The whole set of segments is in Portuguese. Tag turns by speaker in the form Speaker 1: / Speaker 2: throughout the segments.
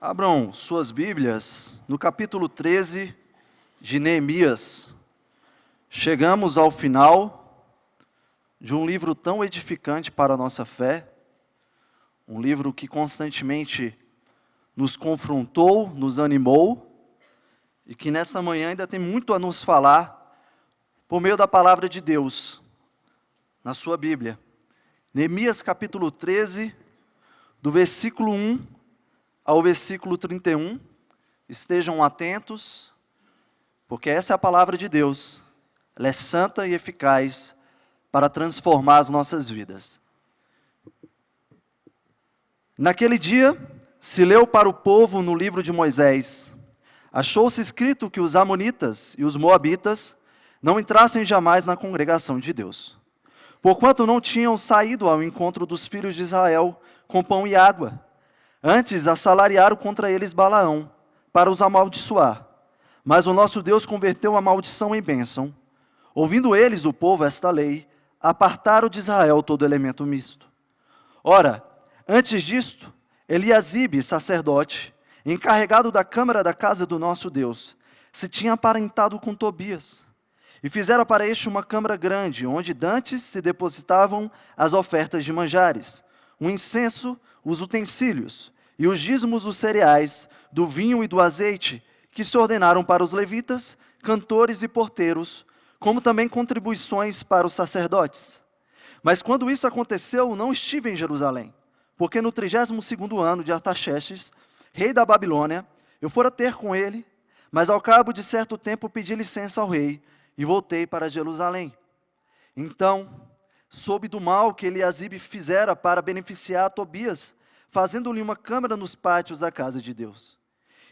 Speaker 1: Abram suas Bíblias no capítulo 13 de Neemias. Chegamos ao final de um livro tão edificante para a nossa fé, um livro que constantemente nos confrontou, nos animou, e que nesta manhã ainda tem muito a nos falar por meio da palavra de Deus, na sua Bíblia. Neemias capítulo 13, do versículo 1 ao versículo 31, estejam atentos, porque essa é a palavra de Deus, ela é santa e eficaz para transformar as nossas vidas. Naquele dia, se leu para o povo no livro de Moisés, achou-se escrito que os amonitas e os moabitas não entrassem jamais na congregação de Deus, porquanto não tinham saído ao encontro dos filhos de Israel com pão e água. Antes assalariaram contra eles Balaão, para os amaldiçoar. Mas o nosso Deus converteu a maldição em bênção. Ouvindo eles, o povo, esta lei, apartaram de Israel todo elemento misto. Ora, antes disto, Eliasibe, sacerdote, encarregado da câmara da casa do nosso Deus, se tinha aparentado com Tobias, e fizera para este uma câmara grande, onde dantes se depositavam as ofertas de manjares, o incenso, os utensílios, e os dízimos dos cereais, do vinho e do azeite, que se ordenaram para os levitas, cantores e porteiros, como também contribuições para os sacerdotes. Mas quando isso aconteceu, não estive em Jerusalém, porque no 32º ano de Artaxerxes, rei da Babilônia, eu fora ter com ele, mas ao cabo de certo tempo pedi licença ao rei, e voltei para Jerusalém. Então, soube do mal que Eliasibe fizera para beneficiar a Tobias, fazendo-lhe uma câmara nos pátios da casa de Deus.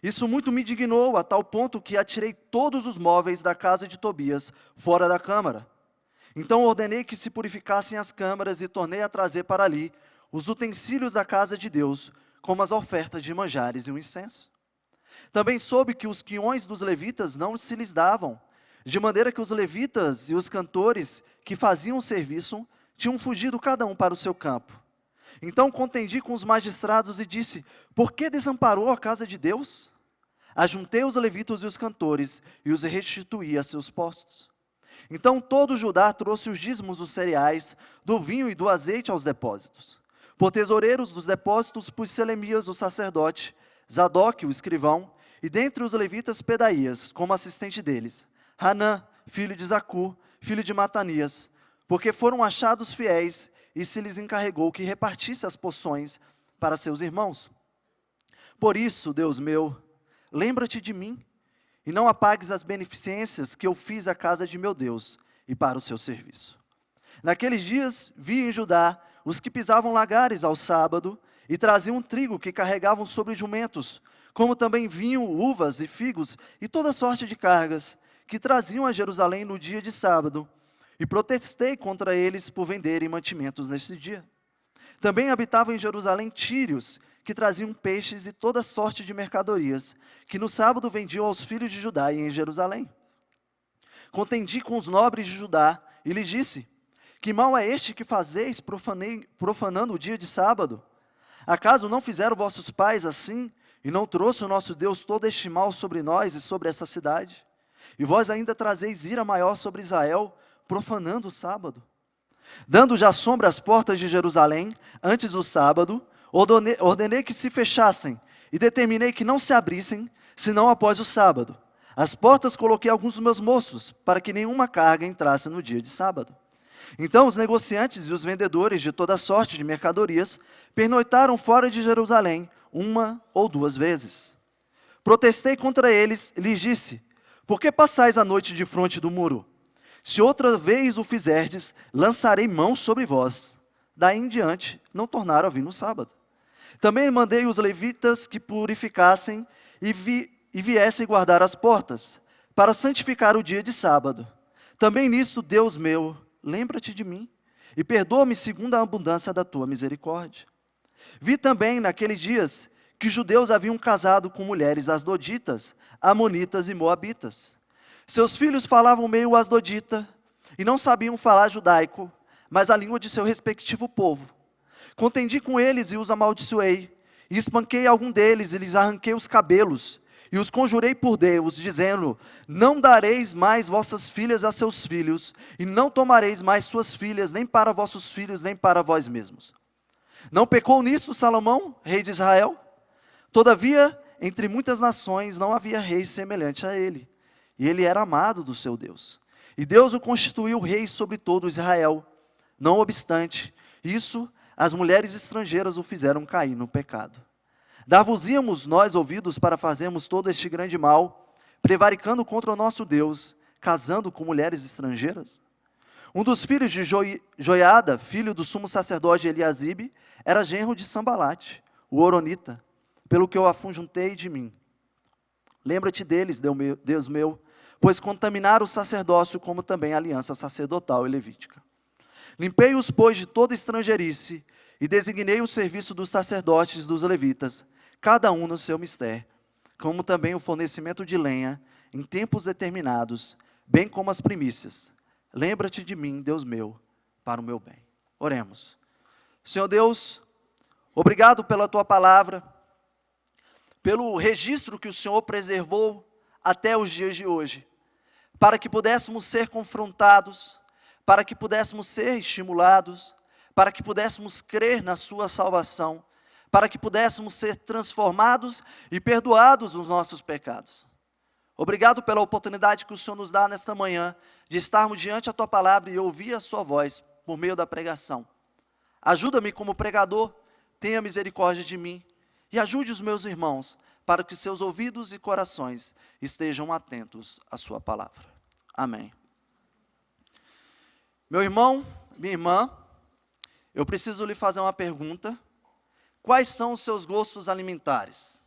Speaker 1: Isso muito me indignou, a tal ponto que atirei todos os móveis da casa de Tobias fora da câmara. Então ordenei que se purificassem as câmaras e tornei a trazer para ali os utensílios da casa de Deus, como as ofertas de manjares e o incenso. Também soube que os quiões dos levitas não se lhes davam, de maneira que os levitas e os cantores que faziam o serviço tinham fugido cada um para o seu campo. Então contendi com os magistrados e disse: por que desamparou a casa de Deus? Ajuntei os levitas e os cantores e os restituí a seus postos. Então todo Judá trouxe os dízimos dos cereais, do vinho e do azeite aos depósitos. Por tesoureiros dos depósitos pus Selemias, o sacerdote, Zadoque, o escrivão, e dentre os levitas Pedaías, como assistente deles, Hanã, filho de Zacur, filho de Matanias, porque foram achados fiéis, e se lhes encarregou que repartisse as porções para seus irmãos. Por isso, Deus meu, lembra-te de mim, e não apagues as beneficências que eu fiz à casa de meu Deus e para o seu serviço. Naqueles dias, vi em Judá os que pisavam lagares ao sábado, e traziam trigo que carregavam sobre jumentos, como também vinho, uvas e figos, e toda sorte de cargas, que traziam a Jerusalém no dia de sábado, e protestei contra eles por venderem mantimentos nesse dia. Também habitavam em Jerusalém tírios, que traziam peixes e toda sorte de mercadorias, que no sábado vendiam aos filhos de Judá e em Jerusalém. Contendi com os nobres de Judá, e lhes disse: que mal é este que fazeis profanando o dia de sábado? Acaso não fizeram vossos pais assim, e não trouxe o nosso Deus todo este mal sobre nós e sobre essa cidade? E vós ainda trazeis ira maior sobre Israel, profanando o sábado. Dando já sombra às portas de Jerusalém, antes do sábado, ordenei que se fechassem, e determinei que não se abrissem, senão após o sábado. As portas coloquei alguns dos meus moços, para que nenhuma carga entrasse no dia de sábado. Então os negociantes e os vendedores de toda sorte de mercadorias pernoitaram fora de Jerusalém, uma ou duas vezes. Protestei contra eles e lhes disse: por que passais a noite defronte do muro? Se outra vez o fizerdes, lançarei mão sobre vós. Daí em diante, não tornaram a vir no sábado. Também mandei os levitas que purificassem e viessem guardar as portas, para santificar o dia de sábado. Também nisto, Deus meu, lembra-te de mim, e perdoa-me segundo a abundância da tua misericórdia. Vi também, naqueles dias, que os judeus haviam casado com mulheres asdoditas, amonitas e moabitas. Seus filhos falavam meio asdodita, e não sabiam falar judaico, mas a língua de seu respectivo povo. Contendi com eles e os amaldiçoei, E espanquei algum deles, e lhes arranquei os cabelos, e os conjurei por Deus, dizendo: não dareis mais vossas filhas a seus filhos, e não tomareis mais suas filhas, nem para vossos filhos, nem para vós mesmos. Não pecou nisso Salomão, rei de Israel? Todavia, entre muitas nações não havia rei semelhante a ele, e ele era amado do seu Deus. E Deus o constituiu rei sobre todo Israel. Não obstante isso, as mulheres estrangeiras o fizeram cair no pecado. Dar-vos-íamos nós ouvidos para fazermos todo este grande mal, prevaricando contra o nosso Deus, casando com mulheres estrangeiras? Um dos filhos de Joiada, filho do sumo sacerdote Eliasibe, era genro de Sambalate, o horonita, pelo que eu afuntei de mim. Lembra-te deles, Deus meu, pois contaminaram o sacerdócio, como também a aliança sacerdotal e levítica. Limpei-os, pois, de toda estrangeirice, e designei o serviço dos sacerdotes e dos levitas, cada um no seu mistério, como também o fornecimento de lenha, em tempos determinados, bem como as primícias. Lembra-te de mim, Deus meu, para o meu bem. Oremos. Senhor Deus, obrigado pela Tua palavra, pelo registro que o Senhor preservou até os dias de hoje, para que pudéssemos ser confrontados, para que pudéssemos ser estimulados, para que pudéssemos crer na sua salvação, para que pudéssemos ser transformados e perdoados dos nossos pecados. Obrigado pela oportunidade que o Senhor nos dá nesta manhã, de estarmos diante da Tua palavra e ouvir a Sua voz por meio da pregação. Ajuda-me como pregador, tenha misericórdia de mim, e ajude os meus irmãos, para que seus ouvidos e corações estejam atentos à Sua palavra. Amém. Meu irmão, minha irmã, eu preciso lhe fazer uma pergunta. Quais são os seus gostos alimentares?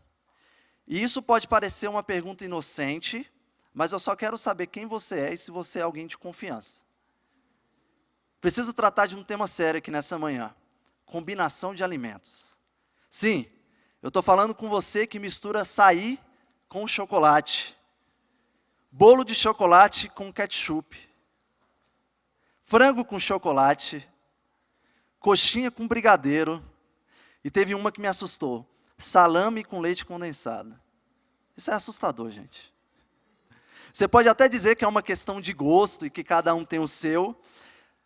Speaker 1: E isso pode parecer uma pergunta inocente, mas eu só quero saber quem você é e se você é alguém de confiança. Preciso tratar de um tema sério aqui nessa manhã. Combinação de alimentos. Sim, eu estou falando com você que mistura açaí com chocolate, bolo de chocolate com ketchup, frango com chocolate, coxinha com brigadeiro, e teve uma que me assustou, salame com leite condensado. Isso é assustador, gente. Você pode até dizer que é uma questão de gosto e que cada um tem o seu,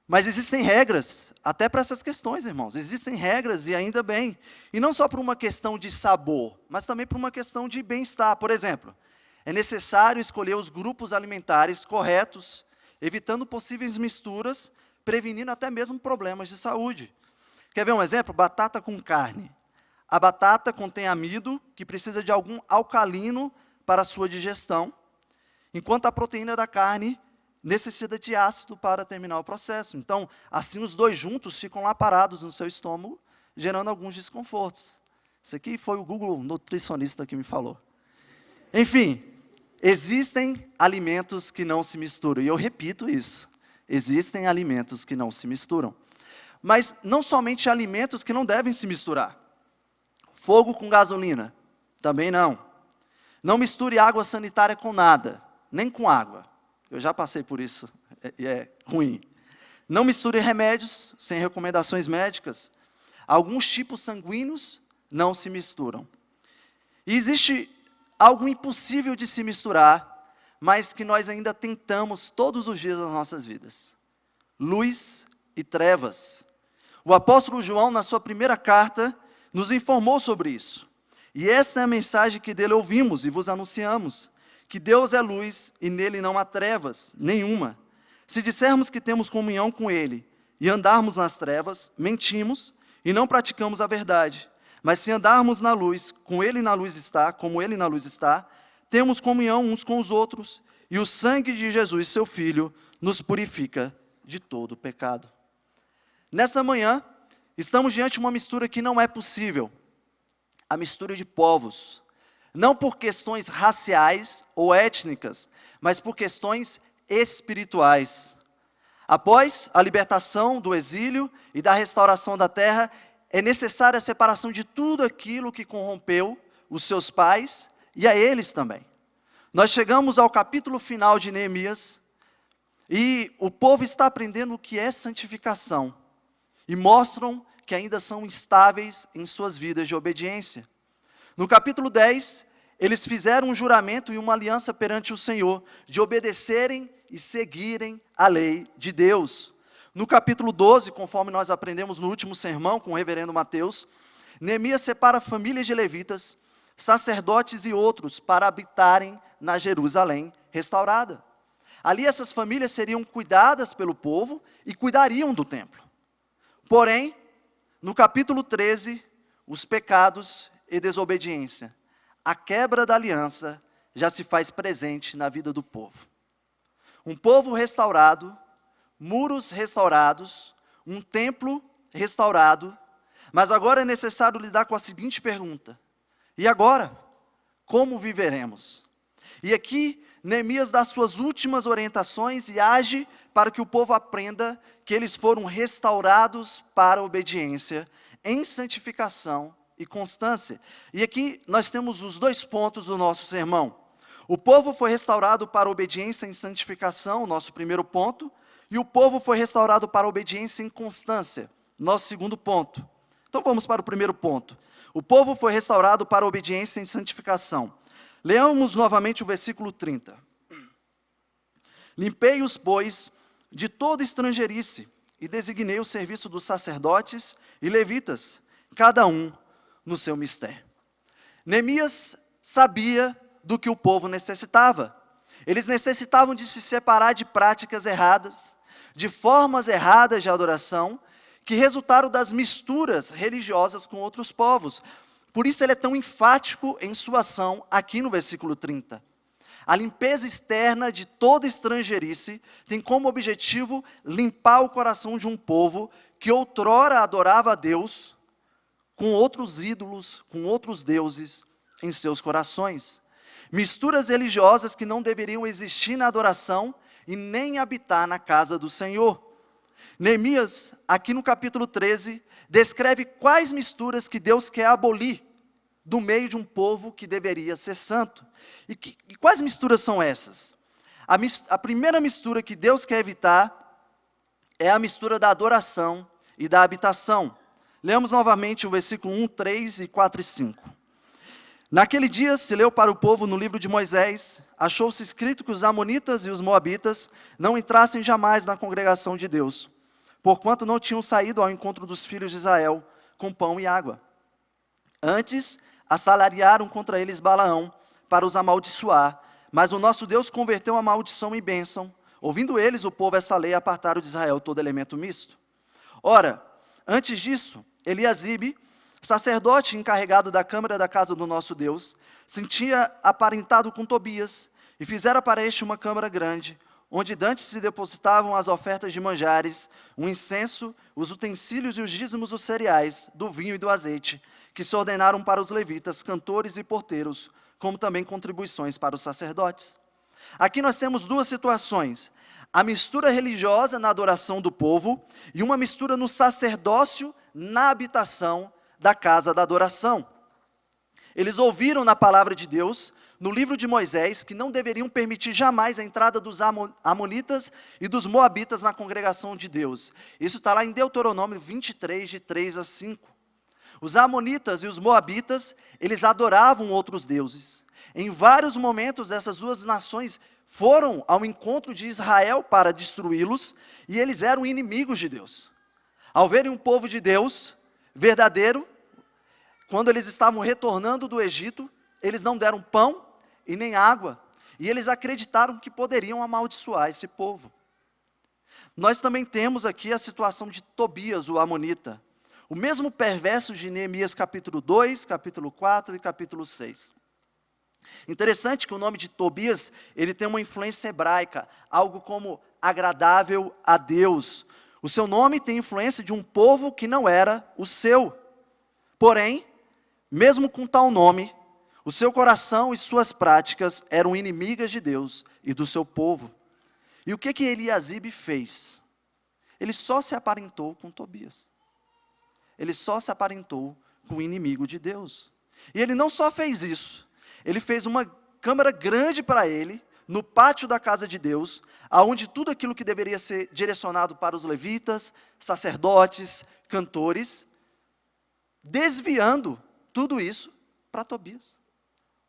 Speaker 1: mas existem regras, até para essas questões, irmãos. Existem regras, e ainda bem. E não só por uma questão de sabor, mas também por uma questão de bem-estar. Por exemplo, é necessário escolher os grupos alimentares corretos, evitando possíveis misturas, prevenindo até mesmo problemas de saúde. Quer ver um exemplo? Batata com carne. A batata contém amido, que precisa de algum alcalino para a sua digestão, enquanto a proteína da carne necessita de ácido para terminar o processo. Então, assim os dois juntos ficam lá parados no seu estômago, gerando alguns desconfortos. Isso aqui foi o Google nutricionista que me falou. Enfim, existem alimentos que não se misturam, e eu repito isso. Existem alimentos que não se misturam. Mas não somente alimentos que não devem se misturar. Fogo com gasolina, também não. Não misture água sanitária com nada, nem com água. Eu já passei por isso, é ruim. Não misture remédios sem recomendações médicas. Alguns tipos sanguíneos não se misturam. E existe algo impossível de se misturar, mas que nós ainda tentamos todos os dias das nossas vidas. Luz e trevas. O apóstolo João, na sua primeira carta, nos informou sobre isso. E esta é a mensagem que dele ouvimos e vos anunciamos, que Deus é luz e nele não há trevas nenhuma. Se dissermos que temos comunhão com Ele e andarmos nas trevas, mentimos e não praticamos a verdade. Mas se andarmos na luz, com Ele na luz está, como Ele na luz está, temos comunhão uns com os outros, e o sangue de Jesus, seu Filho, nos purifica de todo pecado. Nessa manhã, estamos diante de uma mistura que não é possível, a mistura de povos. Não por questões raciais ou étnicas, mas por questões espirituais. Após a libertação do exílio e da restauração da terra, é necessária a separação de tudo aquilo que corrompeu os seus pais e a eles também. Nós chegamos ao capítulo final de Neemias e o povo está aprendendo o que é santificação e mostram que ainda são instáveis em suas vidas de obediência. No capítulo 10, eles fizeram um juramento e uma aliança perante o Senhor, de obedecerem e seguirem a lei de Deus. No capítulo 12, conforme nós aprendemos no último sermão com o reverendo Mateus, Neemias separa famílias de levitas, sacerdotes e outros para habitarem na Jerusalém restaurada. Ali essas famílias seriam cuidadas pelo povo e cuidariam do templo. Porém, no capítulo 13, os pecados e desobediência, a quebra da aliança já se faz presente na vida do povo. Um povo restaurado, muros restaurados, um templo restaurado, mas agora é necessário lidar com a seguinte pergunta: e agora? Como viveremos? E aqui, Neemias dá suas últimas orientações e age para que o povo aprenda que eles foram restaurados para a obediência, em santificação e constância. E aqui nós temos os 2 pontos do nosso sermão. O povo foi restaurado para a obediência em santificação, o nosso primeiro ponto, e o povo foi restaurado para a obediência em constância, nosso segundo ponto. Então vamos para o primeiro ponto. O povo foi restaurado para a obediência em santificação. Leamos novamente o versículo 30. Limpei-os, pois, de toda estrangeirice, e designei o serviço dos sacerdotes e levitas, cada um no seu mistério. Neemias sabia do que o povo necessitava. Eles necessitavam de se separar de práticas erradas, de formas erradas de adoração, que resultaram das misturas religiosas com outros povos. Por isso ele é tão enfático em sua ação aqui no versículo 30. A limpeza externa de toda estrangeirice tem como objetivo limpar o coração de um povo que outrora adorava a Deus com outros ídolos, com outros deuses em seus corações. Misturas religiosas que não deveriam existir na adoração e nem habitar na casa do Senhor. Neemias, aqui no capítulo 13, descreve quais misturas que Deus quer abolir do meio de um povo que deveria ser santo. E quais misturas são essas? A primeira mistura que Deus quer evitar é a mistura da adoração e da habitação. Leamos novamente o versículo 1, 3 e 4 e 5. Naquele dia se leu para o povo no livro de Moisés, achou-se escrito que os amonitas e os moabitas não entrassem jamais na congregação de Deus, porquanto não tinham saído ao encontro dos filhos de Israel com pão e água. Antes, assalariaram contra eles Balaão para os amaldiçoar, mas o nosso Deus converteu a maldição em bênção. Ouvindo eles, o povo, essa lei, apartaram de Israel todo elemento misto. Ora, antes disso, Eliasibe, sacerdote encarregado da câmara da casa do nosso Deus, sentia aparentado com Tobias, e fizera para este uma câmara grande, onde dantes se depositavam as ofertas de manjares, o incenso, os utensílios e os dízimos dos cereais, do vinho e do azeite, que se ordenaram para os levitas, cantores e porteiros, como também contribuições para os sacerdotes. Aqui nós temos 2 situações: a mistura religiosa na adoração do povo e uma mistura no sacerdócio na habitação da casa da adoração. Eles ouviram na palavra de Deus, no livro de Moisés, que não deveriam permitir jamais a entrada dos amonitas e dos moabitas na congregação de Deus. Isso está lá em Deuteronômio 23, de 3 a 5. Os amonitas e os moabitas, eles adoravam outros deuses. Em vários momentos, essas 2 nações foram ao encontro de Israel para destruí-los, e eles eram inimigos de Deus. Ao verem um povo de Deus verdadeiro, quando eles estavam retornando do Egito, eles não deram pão e nem água, e eles acreditaram que poderiam amaldiçoar esse povo. Nós também temos aqui a situação de Tobias, o amonita, o mesmo perverso de Neemias capítulo 2, capítulo 4 e capítulo 6. Interessante que o nome de Tobias, ele tem uma influência hebraica, algo como agradável a Deus. O seu nome tem influência de um povo que não era o seu. Porém, mesmo com tal nome, o seu coração e suas práticas eram inimigas de Deus e do seu povo. E o que Eliasibe fez? Ele só se aparentou com Tobias. Ele só se aparentou com o inimigo de Deus. E ele não só fez isso, ele fez uma câmara grande para ele, no pátio da casa de Deus, aonde tudo aquilo que deveria ser direcionado para os levitas, sacerdotes, cantores, desviando tudo isso para Tobias.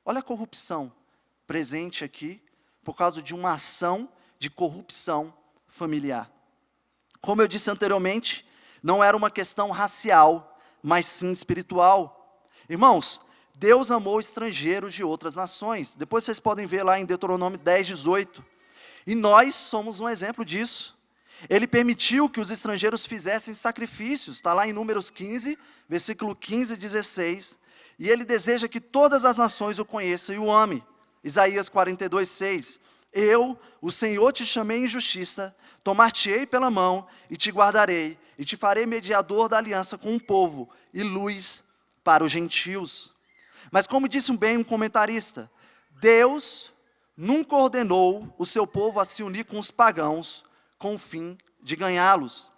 Speaker 1: Olha a corrupção presente aqui, por causa de uma ação de corrupção familiar. Como eu disse anteriormente, não era uma questão racial, mas sim espiritual. Irmãos, Deus amou estrangeiros de outras nações. Depois vocês podem ver lá em Deuteronômio 10, 18. E nós somos um exemplo disso. Ele permitiu que os estrangeiros fizessem sacrifícios. Está lá em Números 15, versículo 15 e 16. E ele deseja que todas as nações o conheçam e o amem. Isaías 42, 6. Eu, o Senhor, te chamei em justiça, tomar-te-ei pela mão e te guardarei, e te farei mediador da aliança com o povo e luz para os gentios. Mas como disse bem um comentarista, Deus nunca ordenou o seu povo a se unir com os pagãos com o fim de ganhá-los.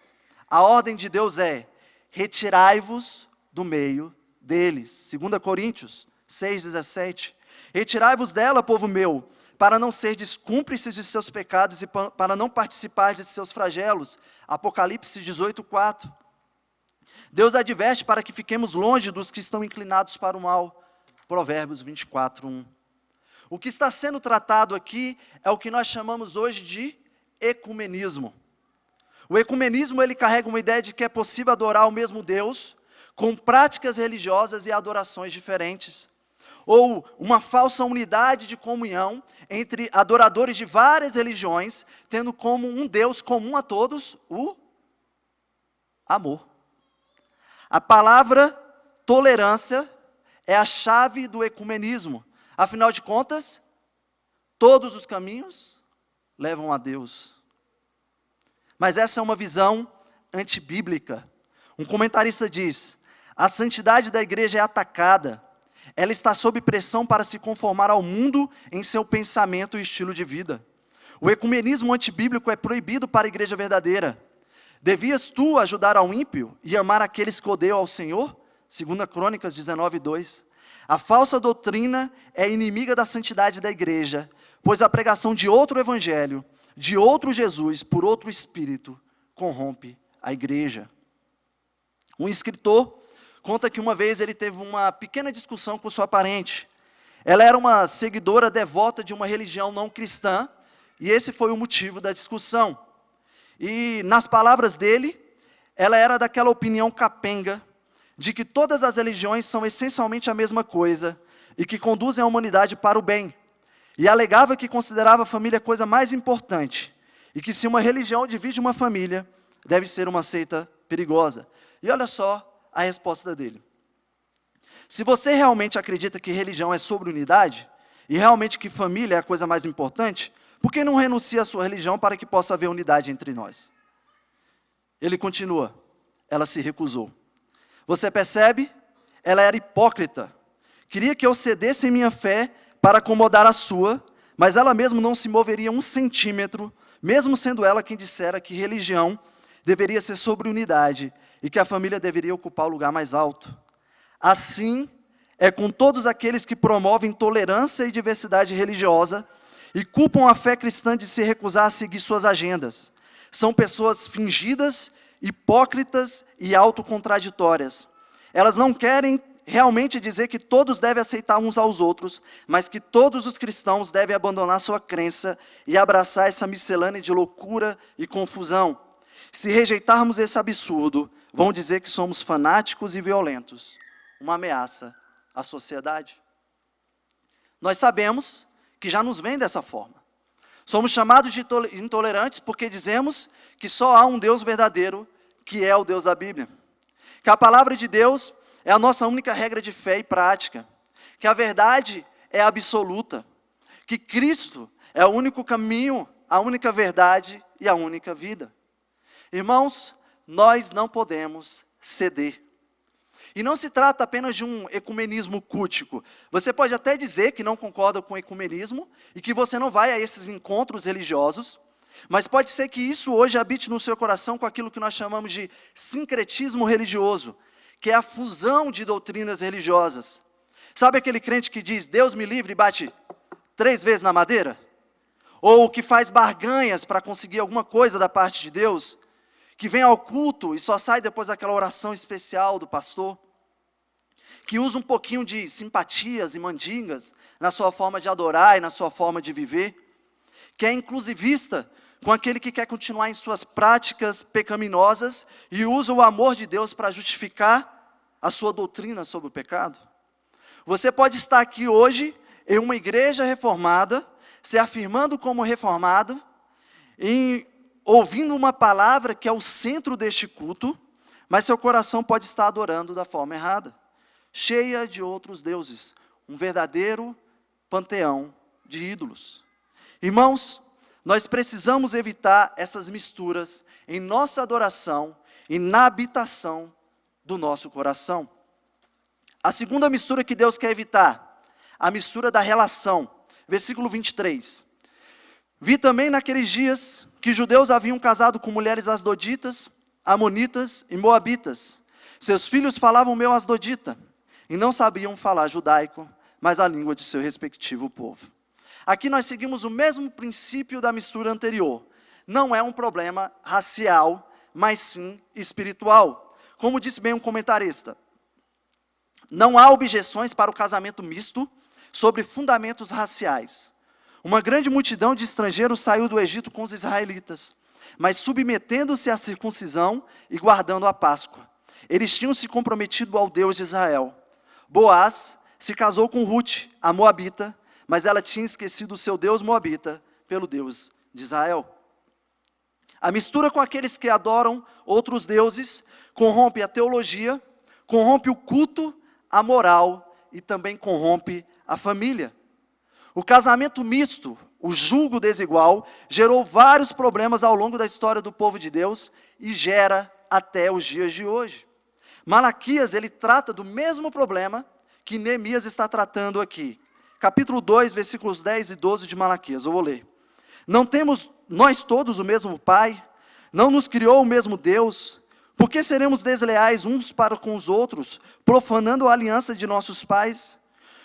Speaker 1: A ordem de Deus é: retirai-vos do meio deles. 2 Coríntios 6,17. Retirai-vos dela, povo meu, para não serdes cúmplices de seus pecados e para não participar de seus flagelos. Apocalipse 18,4. Deus adverte para que fiquemos longe dos que estão inclinados para o mal. Provérbios 24:1. O que está sendo tratado aqui é o que nós chamamos hoje de ecumenismo. O ecumenismo, ele carrega uma ideia de que é possível adorar o mesmo Deus com práticas religiosas e adorações diferentes, ou uma falsa unidade de comunhão entre adoradores de várias religiões, tendo como um Deus comum a todos, o amor. A palavra tolerância é a chave do ecumenismo. Afinal de contas, todos os caminhos levam a Deus. Mas essa é uma visão antibíblica. Um comentarista diz: a santidade da igreja é atacada. Ela está sob pressão para se conformar ao mundo em seu pensamento e estilo de vida. O ecumenismo antibíblico é proibido para a igreja verdadeira. Devias tu ajudar ao ímpio e amar aqueles que odeiam ao Senhor? 2 Crônicas 19:2. A falsa doutrina é inimiga da santidade da igreja, pois a pregação de outro evangelho, de outro Jesus, por outro espírito, corrompe a igreja. Um escritor conta que uma vez ele teve uma pequena discussão com sua parente. Ela era uma seguidora devota de uma religião não cristã, e esse foi o motivo da discussão. E nas palavras dele, ela era daquela opinião capenga, de que todas as religiões são essencialmente a mesma coisa, e que conduzem a humanidade para o bem. E alegava que considerava a família a coisa mais importante, e que se uma religião divide uma família, deve ser uma seita perigosa. E olha só a resposta dele: se você realmente acredita que religião é sobre unidade, e realmente que família é a coisa mais importante, por que não renuncia à sua religião para que possa haver unidade entre nós? Ele continua: ela se recusou. Você percebe? Ela era hipócrita. Queria que eu cedesse em minha fé para acomodar a sua, mas ela mesma não se moveria 1 centímetro, mesmo sendo ela quem dissera que religião deveria ser sobre unidade e que a família deveria ocupar o lugar mais alto. Assim é com todos aqueles que promovem tolerância e diversidade religiosa e culpam a fé cristã de se recusar a seguir suas agendas. São pessoas fingidas, hipócritas e autocontraditórias. Elas não querem realmente dizer que todos devem aceitar uns aos outros, mas que todos os cristãos devem abandonar sua crença e abraçar essa miscelânea de loucura e confusão. Se rejeitarmos esse absurdo, vão dizer que somos fanáticos e violentos, uma ameaça à sociedade. Nós sabemos que já nos vem dessa forma. Somos chamados de intolerantes porque dizemos que só há um Deus verdadeiro, que é o Deus da Bíblia. Que a palavra de Deus é a nossa única regra de fé e prática. Que a verdade é absoluta. Que Cristo é o único caminho, a única verdade e a única vida. Irmãos, nós não podemos ceder. E não se trata apenas de um ecumenismo cultico. Você pode até dizer que não concorda com o ecumenismo e que você não vai a esses encontros religiosos, mas pode ser que isso hoje habite no seu coração com aquilo que nós chamamos de sincretismo religioso, que é a fusão de doutrinas religiosas. Sabe aquele crente que diz, Deus me livre, e bate 3 vezes na madeira? Ou que faz barganhas para conseguir alguma coisa da parte de Deus, que vem ao culto e só sai depois daquela oração especial do pastor? que usa um pouquinho de simpatias e mandingas na sua forma de adorar e na sua forma de viver, que é inclusivista com aquele que quer continuar em suas práticas pecaminosas e usa o amor de Deus para justificar a sua doutrina sobre o pecado. Você pode estar aqui hoje em uma igreja reformada, se afirmando como reformado, e ouvindo uma palavra que é o centro deste culto, mas seu coração pode estar adorando da forma errada, cheia de outros deuses, um verdadeiro panteão de ídolos. Irmãos, nós precisamos evitar essas misturas em nossa adoração e na habitação do nosso coração. A segunda mistura que Deus quer evitar, a mistura da relação. Versículo 23. Vi também naqueles dias que judeus haviam casado com mulheres asdoditas, amonitas e moabitas. Seus filhos falavam meu asdodita e não sabiam falar judaico, mas a língua de seu respectivo povo. Aqui nós seguimos o mesmo princípio da mistura anterior. Não é um problema racial, mas sim espiritual. Como disse bem um comentarista, não há objeções para o casamento misto sobre fundamentos raciais. Uma grande multidão de estrangeiros saiu do Egito com os israelitas, mas submetendo-se à circuncisão e guardando a Páscoa. Eles tinham se comprometido ao Deus de Israel. Boaz se casou com Rute, a moabita, mas ela tinha esquecido o seu Deus moabita pelo Deus de Israel. A mistura com aqueles que adoram outros deuses corrompe a teologia, corrompe o culto, a moral e também corrompe a família. O casamento misto, o julgo desigual, gerou vários problemas ao longo da história do povo de Deus e gera até os dias de hoje. Malaquias, ele trata do mesmo problema que Neemias está tratando aqui. Capítulo 2, versículos 10 e 12 de Malaquias, eu vou ler. Não temos nós todos o mesmo Pai? Não nos criou o mesmo Deus? Por que seremos desleais uns para com os outros, profanando a aliança de nossos pais?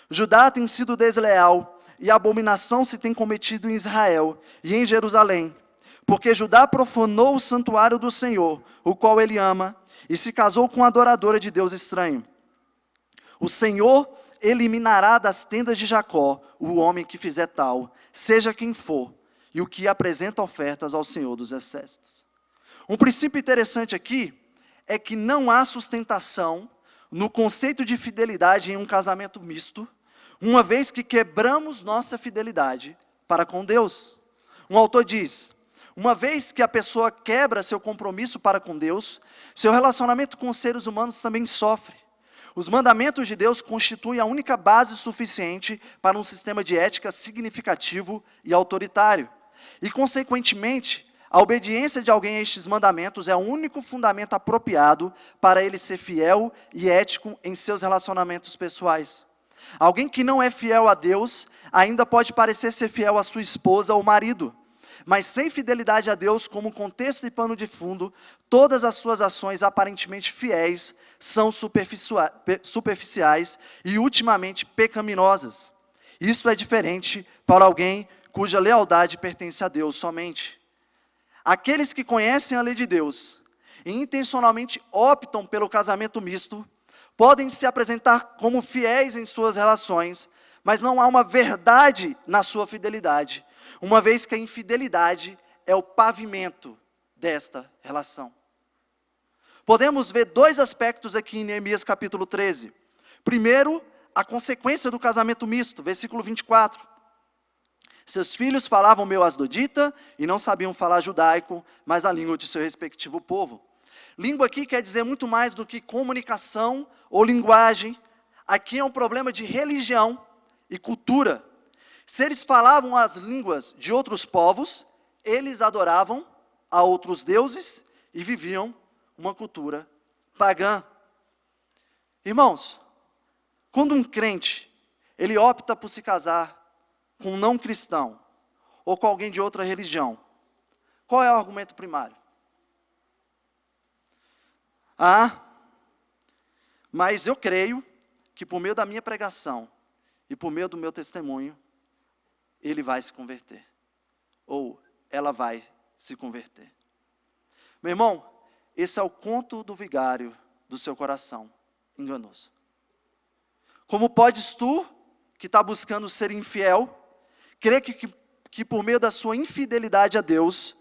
Speaker 1: Judá tem sido desleal, e a abominação se tem cometido em Israel e em Jerusalém, porque Judá profanou o santuário do Senhor, o qual ele ama, e se casou com a adoradora de Deus estranho. O Senhor eliminará das tendas de Jacó o homem que fizer tal, seja quem for, e o que apresenta ofertas ao Senhor dos Exércitos. Um princípio interessante aqui é que não há sustentação no conceito de fidelidade em um casamento misto, uma vez que quebramos nossa fidelidade para com Deus. Um autor diz, uma vez que a pessoa quebra seu compromisso para com Deus, seu relacionamento com os seres humanos também sofre. Os mandamentos de Deus constituem a única base suficiente para um sistema de ética significativo e autoritário. E, consequentemente, a obediência de alguém a estes mandamentos é o único fundamento apropriado para ele ser fiel e ético em seus relacionamentos pessoais. Alguém que não é fiel a Deus ainda pode parecer ser fiel à sua esposa ou marido, mas sem fidelidade a Deus como contexto e pano de fundo, todas as suas ações aparentemente fiéis são superficiais e ultimamente pecaminosas. Isso é diferente para alguém cuja lealdade pertence a Deus somente. Aqueles que conhecem a lei de Deus e intencionalmente optam pelo casamento misto, podem se apresentar como fiéis em suas relações, mas não há uma verdade na sua fidelidade, uma vez que a infidelidade é o pavimento desta relação. Podemos ver dois aspectos aqui em Neemias capítulo 13. Primeiro, a consequência do casamento misto, versículo 24. Seus filhos falavam meu asdodita e não sabiam falar judaico, mas a língua de seu respectivo povo. Língua aqui quer dizer muito mais do que comunicação ou linguagem. Aqui é um problema de religião e cultura. Se eles falavam as línguas de outros povos, eles adoravam a outros deuses e viviam uma cultura pagã. Irmãos, quando um crente, ele opta por se casar com um não cristão ou com alguém de outra religião, qual é o argumento primário? Mas eu creio que por meio da minha pregação e por meio do meu testemunho, ele vai se converter. Ou ela vai se converter. Meu irmão, esse é o conto do vigário do seu coração enganoso. Como podes tu, que está buscando ser infiel, crer que por meio da sua infidelidade a Deus,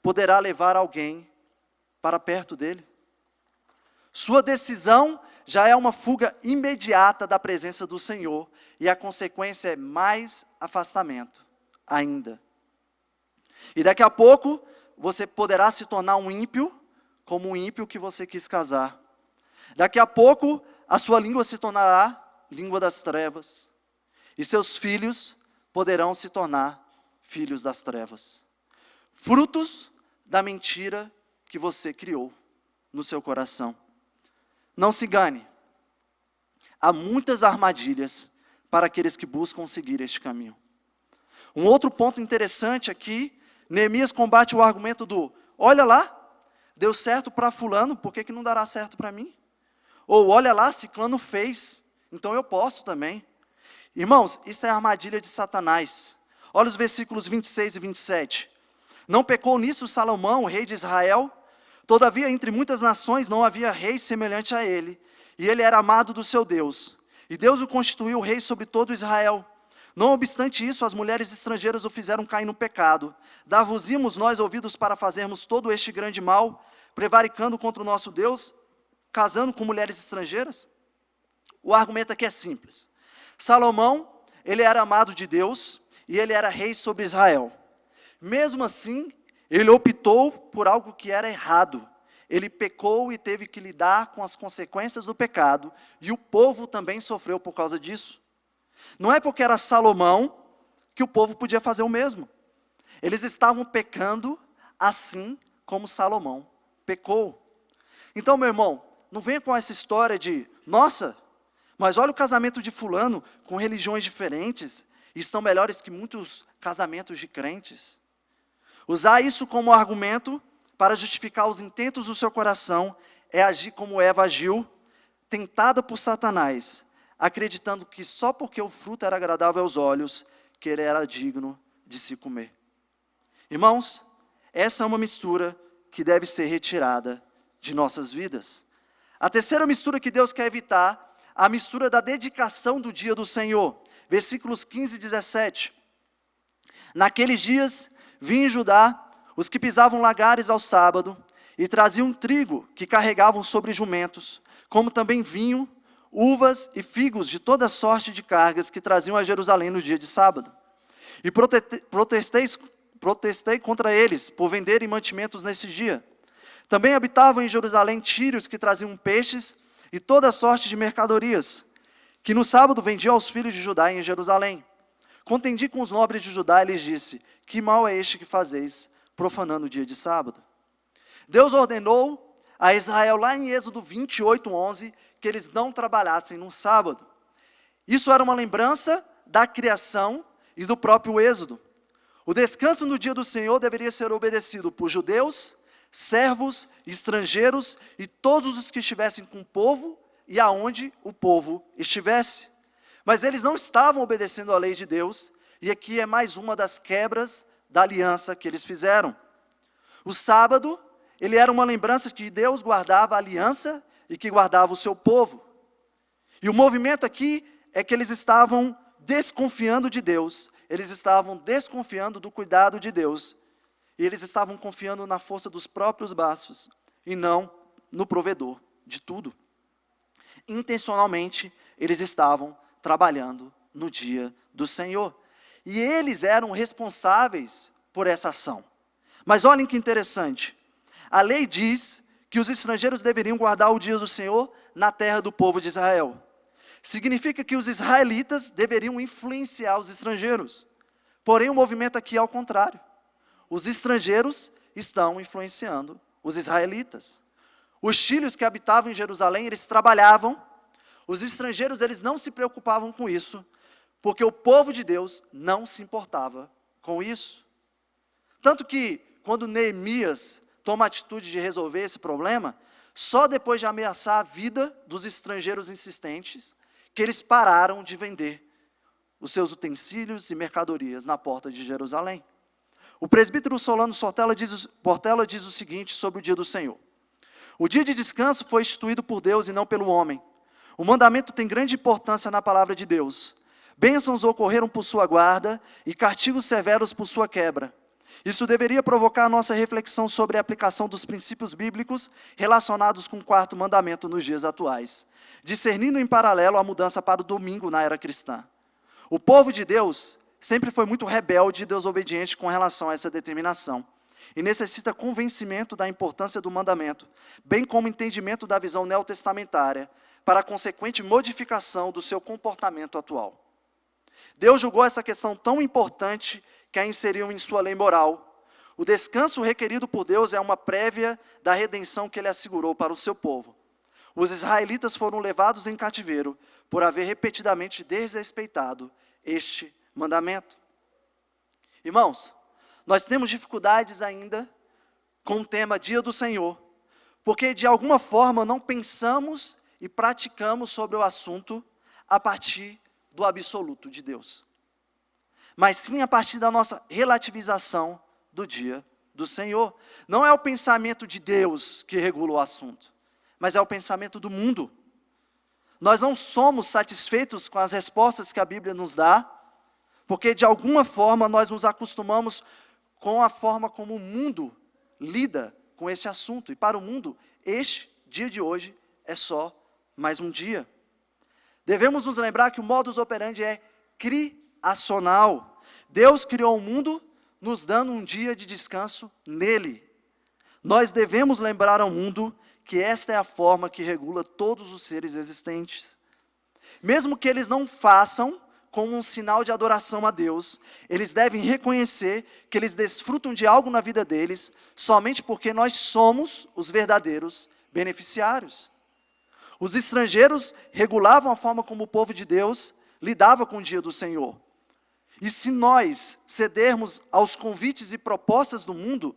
Speaker 1: poderá levar alguém para perto dele? Sua decisão já é uma fuga imediata da presença do Senhor, e a consequência é mais afastamento ainda. E daqui a pouco, você poderá se tornar um ímpio, como um ímpio que você quis casar. Daqui a pouco, a sua língua se tornará língua das trevas, e seus filhos poderão se tornar filhos das trevas. Frutos da mentira que você criou no seu coração. Não se engane. Há muitas armadilhas para aqueles que buscam seguir este caminho. Um outro ponto interessante aqui, Neemias combate o argumento do: olha lá, deu certo para fulano, por que não dará certo para mim? Ou olha lá, ciclano fez, então eu posso também. Irmãos, isso é a armadilha de Satanás. Olha os versículos 26 e 27. Não pecou nisso Salomão, rei de Israel? Todavia, entre muitas nações não havia rei semelhante a ele, e ele era amado do seu Deus. E Deus o constituiu rei sobre todo Israel. Não obstante isso, as mulheres estrangeiras o fizeram cair no pecado. Dar-vos-íamos nós ouvidos para fazermos todo este grande mal, prevaricando contra o nosso Deus, casando com mulheres estrangeiras? O argumento aqui é simples. Salomão, ele era amado de Deus, e ele era rei sobre Israel. Mesmo assim, ele optou por algo que era errado. Ele pecou e teve que lidar com as consequências do pecado, e o povo também sofreu por causa disso. Não é porque era Salomão que o povo podia fazer o mesmo. Eles estavam pecando assim como Salomão pecou. Então, meu irmão, não venha com essa história de: nossa, mas olha o casamento de fulano com religiões diferentes, e estão melhores que muitos casamentos de crentes. Usar isso como argumento para justificar os intentos do seu coração é agir como Eva agiu, tentada por Satanás, acreditando que só porque o fruto era agradável aos olhos, que ele era digno de se comer. Irmãos, essa é uma mistura que deve ser retirada de nossas vidas. A terceira mistura que Deus quer evitar, a mistura da dedicação do dia do Senhor. Versículos 15 e 17. Naqueles dias, vi em Judá os que pisavam lagares ao sábado, e traziam trigo que carregavam sobre jumentos, como também vinho, uvas e figos de toda sorte de cargas que traziam a Jerusalém no dia de sábado. E protestei contra eles por venderem mantimentos nesse dia. Também habitavam em Jerusalém tírios que traziam peixes e toda sorte de mercadorias, que no sábado vendiam aos filhos de Judá em Jerusalém. Contendi com os nobres de Judá e lhes disse: que mal é este que fazeis, profanando o dia de sábado? Deus ordenou a Israel, lá em Êxodo 28:11, que eles não trabalhassem no sábado. Isso era uma lembrança da criação e do próprio Êxodo. O descanso no dia do Senhor deveria ser obedecido por judeus, servos, estrangeiros e todos os que estivessem com o povo e aonde o povo estivesse. Mas eles não estavam obedecendo à lei de Deus, e aqui é mais uma das quebras da aliança que eles fizeram. O sábado, ele era uma lembrança que Deus guardava a aliança e que guardava o seu povo. E o movimento aqui é que eles estavam desconfiando de Deus, eles estavam desconfiando do cuidado de Deus, e eles estavam confiando na força dos próprios braços, e não no provedor de tudo. Intencionalmente, eles estavam trabalhando no dia do Senhor. E eles eram responsáveis por essa ação. Mas olhem que interessante. A lei diz que os estrangeiros deveriam guardar o dia do Senhor na terra do povo de Israel. Significa que os israelitas deveriam influenciar os estrangeiros. Porém, o movimento aqui é ao contrário. Os estrangeiros estão influenciando os israelitas. Os tírios que habitavam em Jerusalém, eles trabalhavam. Os estrangeiros, eles não se preocupavam com isso, porque o povo de Deus não se importava com isso. Tanto que, quando Neemias toma a atitude de resolver esse problema, só depois de ameaçar a vida dos estrangeiros insistentes, que eles pararam de vender os seus utensílios e mercadorias na porta de Jerusalém. O presbítero Solano Portela diz o seguinte sobre o dia do Senhor: o dia de descanso foi instituído por Deus e não pelo homem. O mandamento tem grande importância na palavra de Deus. Bênçãos ocorreram por sua guarda e castigos severos por sua quebra. Isso deveria provocar a nossa reflexão sobre a aplicação dos princípios bíblicos relacionados com o quarto mandamento nos dias atuais, discernindo em paralelo a mudança para o domingo na era cristã. O povo de Deus sempre foi muito rebelde e desobediente com relação a essa determinação, e necessita convencimento da importância do mandamento, bem como entendimento da visão neotestamentária, para a consequente modificação do seu comportamento atual. Deus julgou essa questão tão importante que a inseriu em sua lei moral. O descanso requerido por Deus é uma prévia da redenção que Ele assegurou para o seu povo. Os israelitas foram levados em cativeiro por haver repetidamente desrespeitado este mandamento. Irmãos, nós temos dificuldades ainda com o tema Dia do Senhor, porque de alguma forma não pensamos e praticamos sobre o assunto a partir do absoluto de Deus, mas sim a partir da nossa relativização do dia do Senhor. Não é o pensamento de Deus que regula o assunto, mas é o pensamento do mundo. Nós não somos satisfeitos com as respostas que a Bíblia nos dá, porque de alguma forma nós nos acostumamos com a forma como o mundo lida com esse assunto. E para o mundo, este dia de hoje é só mais um dia. Devemos nos lembrar que o modus operandi é criacional. Deus criou o mundo, nos dando um dia de descanso nele. Nós devemos lembrar ao mundo que esta é a forma que regula todos os seres existentes. Mesmo que eles não façam como um sinal de adoração a Deus, eles devem reconhecer que eles desfrutam de algo na vida deles, somente porque nós somos os verdadeiros beneficiários. Os estrangeiros regulavam a forma como o povo de Deus lidava com o dia do Senhor. E se nós cedermos aos convites e propostas do mundo,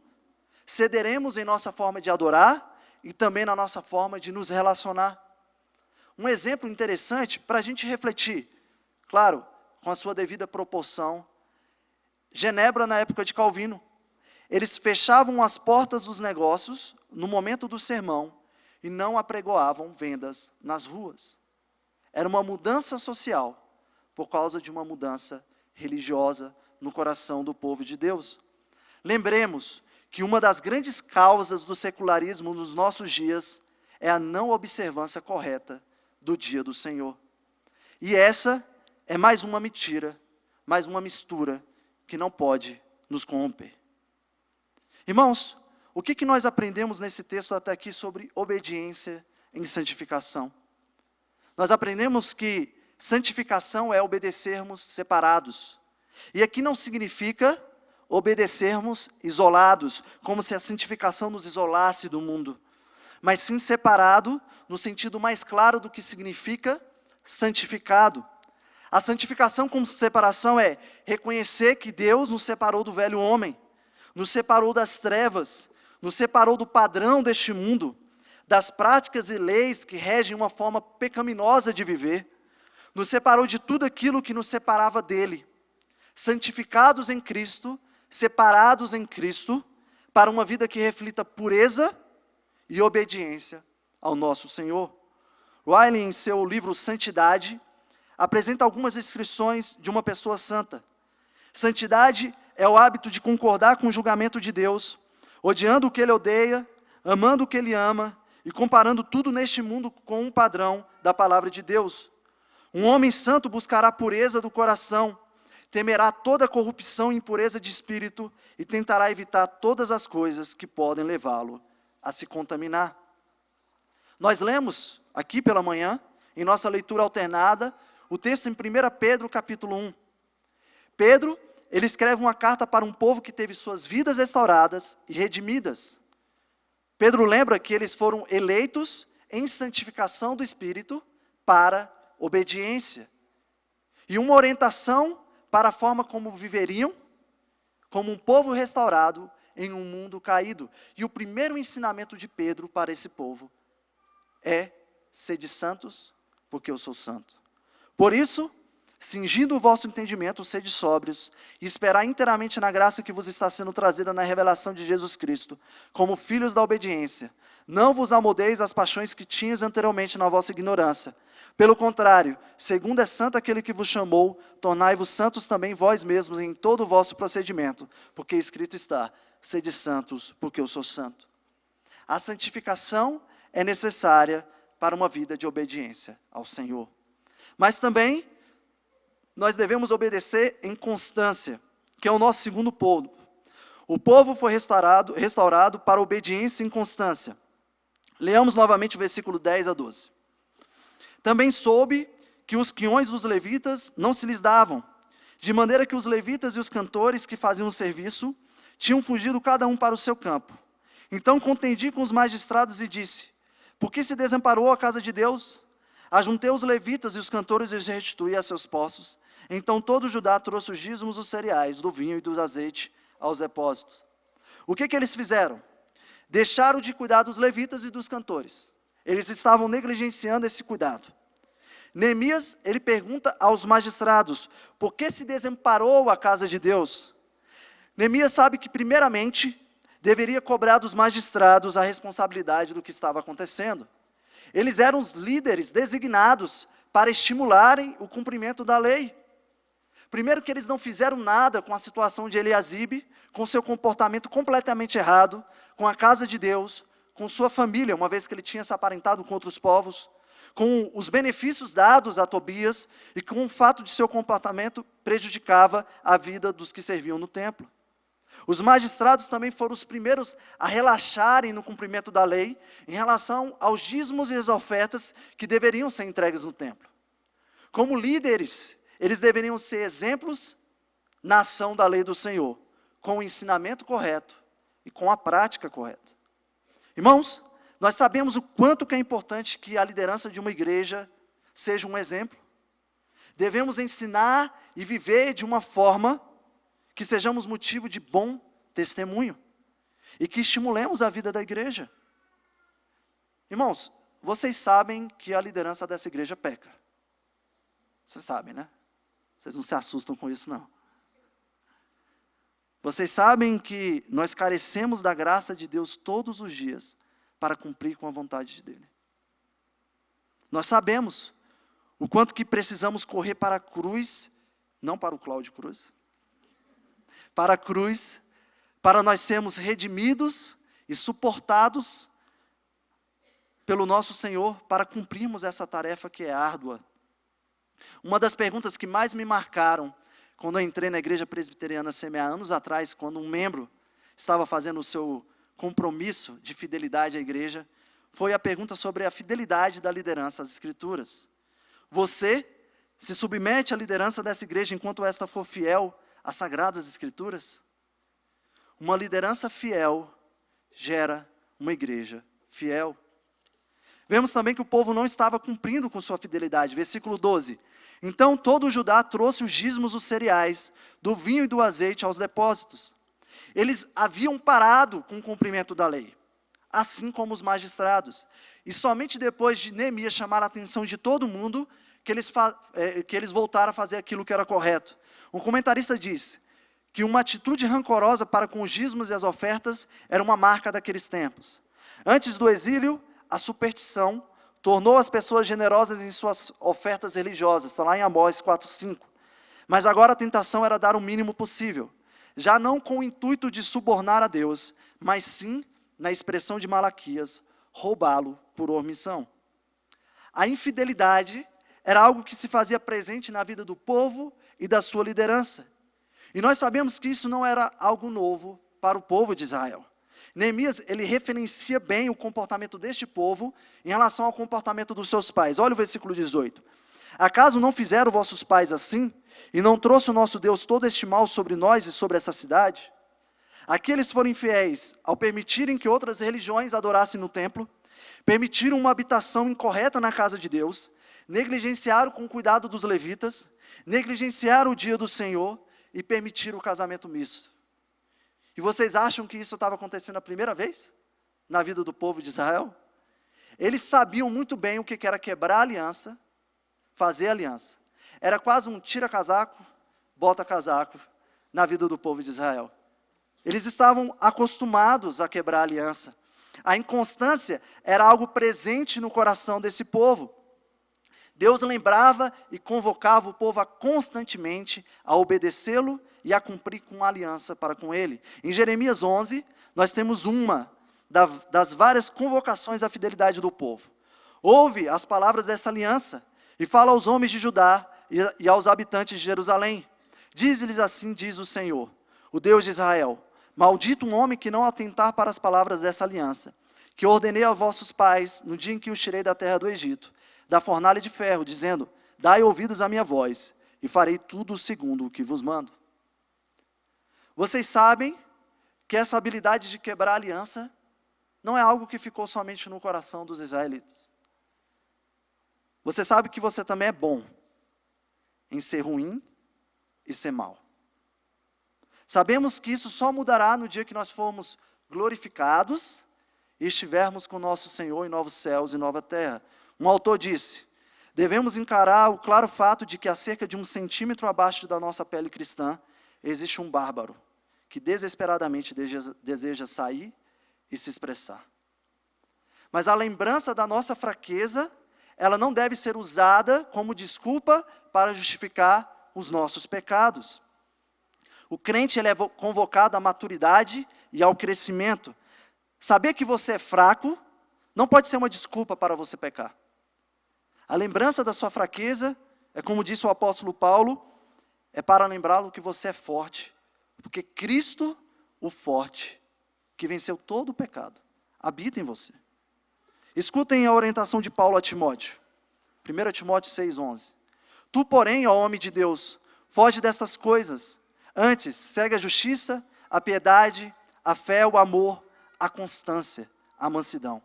Speaker 1: cederemos em nossa forma de adorar e também na nossa forma de nos relacionar. Um exemplo interessante para a gente refletir, claro, com a sua devida proporção. Genebra, na época de Calvino, eles fechavam as portas dos negócios no momento do sermão e não apregoavam vendas nas ruas. Era uma mudança social por causa de uma mudança religiosa no coração do povo de Deus. Lembremos que uma das grandes causas do secularismo nos nossos dias é a não observância correta do dia do Senhor. E essa é mais uma mentira, mais uma mistura que não pode nos corromper. Irmãos, o que nós aprendemos nesse texto até aqui sobre obediência em santificação? Nós aprendemos que santificação é obedecermos separados. E aqui não significa obedecermos isolados, como se a santificação nos isolasse do mundo, mas sim separado, no sentido mais claro do que significa santificado. A santificação como separação é reconhecer que Deus nos separou do velho homem, nos separou das trevas, nos separou do padrão deste mundo, das práticas e leis que regem uma forma pecaminosa de viver, nos separou de tudo aquilo que nos separava dele. Santificados em Cristo, separados em Cristo, para uma vida que reflita pureza e obediência ao nosso Senhor. Wiley, em seu livro Santidade, apresenta algumas descrições de uma pessoa santa. Santidade é o hábito de concordar com o julgamento de Deus, odiando o que Ele odeia, amando o que Ele ama e comparando tudo neste mundo com um padrão da palavra de Deus. Um homem santo buscará a pureza do coração, temerá toda corrupção e impureza de espírito e tentará evitar todas as coisas que podem levá-lo a se contaminar. Nós lemos aqui pela manhã, em nossa leitura alternada, o texto em 1 Pedro capítulo 1. Pedro, ele escreve uma carta para um povo que teve suas vidas restauradas e redimidas. Pedro lembra que eles foram eleitos em santificação do Espírito para obediência. E uma orientação para a forma como viveriam, como um povo restaurado em um mundo caído. E o primeiro ensinamento de Pedro para esse povo é: sede santos, porque eu sou santo. Por isso, cingindo o vosso entendimento, sede sóbrios, e esperar inteiramente na graça que vos está sendo trazida na revelação de Jesus Cristo, como filhos da obediência. Não vos amoldeis às paixões que tinhas anteriormente na vossa ignorância. Pelo contrário, segundo é santo aquele que vos chamou, tornai-vos santos também vós mesmos em todo o vosso procedimento, porque escrito está, sede santos, porque eu sou santo. A santificação é necessária para uma vida de obediência ao Senhor. Mas também, nós devemos obedecer em constância, que é o nosso segundo ponto. O povo foi restaurado para obediência em constância. Leamos novamente o versículo 10 a 12. Também soube que os quiões dos levitas não se lhes davam, de maneira que os levitas e os cantores que faziam o serviço tinham fugido cada um para o seu campo. Então contendi com os magistrados e disse, por que se desamparou a casa de Deus? Ajuntei os levitas e os cantores e os restituí a seus postos. Então todo Judá trouxe os dízimos dos cereais, do vinho e do azeite aos depósitos. O que eles fizeram? Deixaram de cuidar dos levitas e dos cantores. Eles estavam negligenciando esse cuidado. Neemias, ele pergunta aos magistrados, por que se desamparou a casa de Deus? Neemias sabe que, primeiramente, deveria cobrar dos magistrados a responsabilidade do que estava acontecendo. Eles eram os líderes designados para estimularem o cumprimento da lei. Primeiro que eles não fizeram nada com a situação de Eliasibe, com seu comportamento completamente errado, com a casa de Deus, com sua família, uma vez que ele tinha se aparentado com outros povos, com os benefícios dados a Tobias e com o fato de seu comportamento prejudicava a vida dos que serviam no templo. Os magistrados também foram os primeiros a relaxarem no cumprimento da lei em relação aos dízimos e as ofertas que deveriam ser entregues no templo. Como líderes, eles deveriam ser exemplos na ação da lei do Senhor, com o ensinamento correto e com a prática correta. Irmãos, nós sabemos o quanto que é importante que a liderança de uma igreja seja um exemplo. Devemos ensinar e viver de uma forma que sejamos motivo de bom testemunho e que estimulemos a vida da igreja. Irmãos, vocês sabem que a liderança dessa igreja peca. Vocês sabem, né? Vocês não se assustam com isso, não. Vocês sabem que nós carecemos da graça de Deus todos os dias para cumprir com a vontade dEle. Nós sabemos o quanto que precisamos correr para a cruz, não para o Cláudio Cruz, para a cruz, para nós sermos redimidos e suportados pelo nosso Senhor, para cumprirmos essa tarefa que é árdua. Uma das perguntas que mais me marcaram, quando eu entrei na Igreja Presbiteriana Semear, anos atrás, quando um membro estava fazendo o seu compromisso de fidelidade à igreja, foi a pergunta sobre a fidelidade da liderança às Escrituras. Você se submete à liderança dessa igreja enquanto esta for fiel às Sagradas Escrituras? Uma liderança fiel gera uma igreja fiel. Vemos também que o povo não estava cumprindo com sua fidelidade. Versículo 12. Então todo o Judá trouxe os dízimos dos cereais, do vinho e do azeite aos depósitos. Eles haviam parado com o cumprimento da lei, assim como os magistrados. E somente depois de Neemias chamar a atenção de todo mundo, que eles voltaram a fazer aquilo que era correto. Um comentarista diz que uma atitude rancorosa para com os dízimos e as ofertas era uma marca daqueles tempos. Antes do exílio, a superstição tornou as pessoas generosas em suas ofertas religiosas, está lá em Amós 4:5. Mas agora a tentação era dar o mínimo possível, já não com o intuito de subornar a Deus, mas sim, na expressão de Malaquias, roubá-lo por omissão. A infidelidade era algo que se fazia presente na vida do povo e da sua liderança. E nós sabemos que isso não era algo novo para o povo de Israel. Neemias, ele referencia bem o comportamento deste povo em relação ao comportamento dos seus pais. Olha o versículo 18. Acaso não fizeram vossos pais assim, e não trouxe o nosso Deus todo este mal sobre nós e sobre essa cidade? Aqui eles foram infiéis ao permitirem que outras religiões adorassem no templo, permitiram uma habitação incorreta na casa de Deus, negligenciaram com o cuidado dos levitas, negligenciaram o dia do Senhor e permitiram o casamento misto. E vocês acham que isso estava acontecendo a primeira vez na vida do povo de Israel? Eles sabiam muito bem o que era quebrar a aliança, fazer aliança. Era quase um tira-casaco, bota-casaco na vida do povo de Israel. Eles estavam acostumados a quebrar a aliança. A inconstância era algo presente no coração desse povo. Deus lembrava e convocava o povo constantemente a obedecê-lo e a cumprir com a aliança para com ele. Em Jeremias 11, nós temos uma das várias convocações à fidelidade do povo. Ouve as palavras dessa aliança e fala aos homens de Judá e aos habitantes de Jerusalém. Diz-lhes assim, diz o Senhor, o Deus de Israel: maldito um homem que não atentar para as palavras dessa aliança, que eu ordenei a vossos pais no dia em que os tirei da terra do Egito, da fornalha de ferro, dizendo: dai ouvidos à minha voz, e farei tudo segundo o que vos mando. Vocês sabem que essa habilidade de quebrar a aliança não é algo que ficou somente no coração dos israelitas. Você sabe que você também é bom em ser ruim e ser mal. Sabemos que isso só mudará no dia que nós formos glorificados e estivermos com nosso Senhor em novos céus e nova terra. Um autor disse: devemos encarar o claro fato de que a cerca de 1 centímetro abaixo da nossa pele cristã existe um bárbaro que desesperadamente deseja sair e se expressar. Mas a lembrança da nossa fraqueza, ela não deve ser usada como desculpa para justificar os nossos pecados. O crente ele é convocado à maturidade e ao crescimento. Saber que você é fraco não pode ser uma desculpa para você pecar. A lembrança da sua fraqueza, é como disse o apóstolo Paulo, é para lembrá-lo que você é forte, porque Cristo, o forte, que venceu todo o pecado, habita em você. Escutem a orientação de Paulo a Timóteo. 1 Timóteo 6,11. Tu, porém, ó homem de Deus, foge destas coisas. Antes, segue a justiça, a piedade, a fé, o amor, a constância, a mansidão.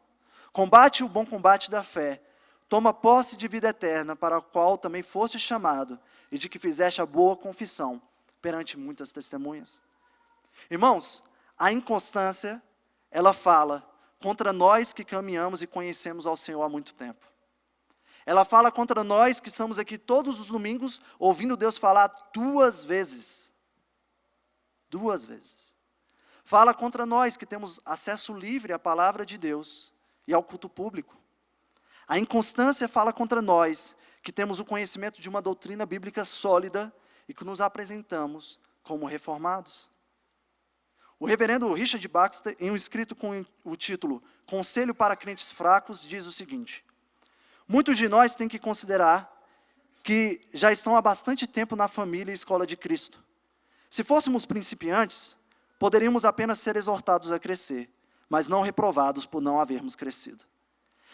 Speaker 1: Combate o bom combate da fé. Toma posse de vida eterna, para a qual também foste chamado, e de que fizeste a boa confissão perante muitas testemunhas. Irmãos, a inconstância, ela fala contra nós que caminhamos e conhecemos ao Senhor há muito tempo. Ela fala contra nós que estamos aqui todos os domingos ouvindo Deus falar 2 vezes. 2 vezes. Fala contra nós que temos acesso livre à palavra de Deus e ao culto público. A inconstância fala contra nós que temos o conhecimento de uma doutrina bíblica sólida e que nos apresentamos como reformados. O reverendo Richard Baxter, em um escrito com o título Conselho para Crentes Fracos, diz o seguinte: muitos de nós têm que considerar que já estão há bastante tempo na família e escola de Cristo. Se fôssemos principiantes, poderíamos apenas ser exortados a crescer, mas não reprovados por não havermos crescido.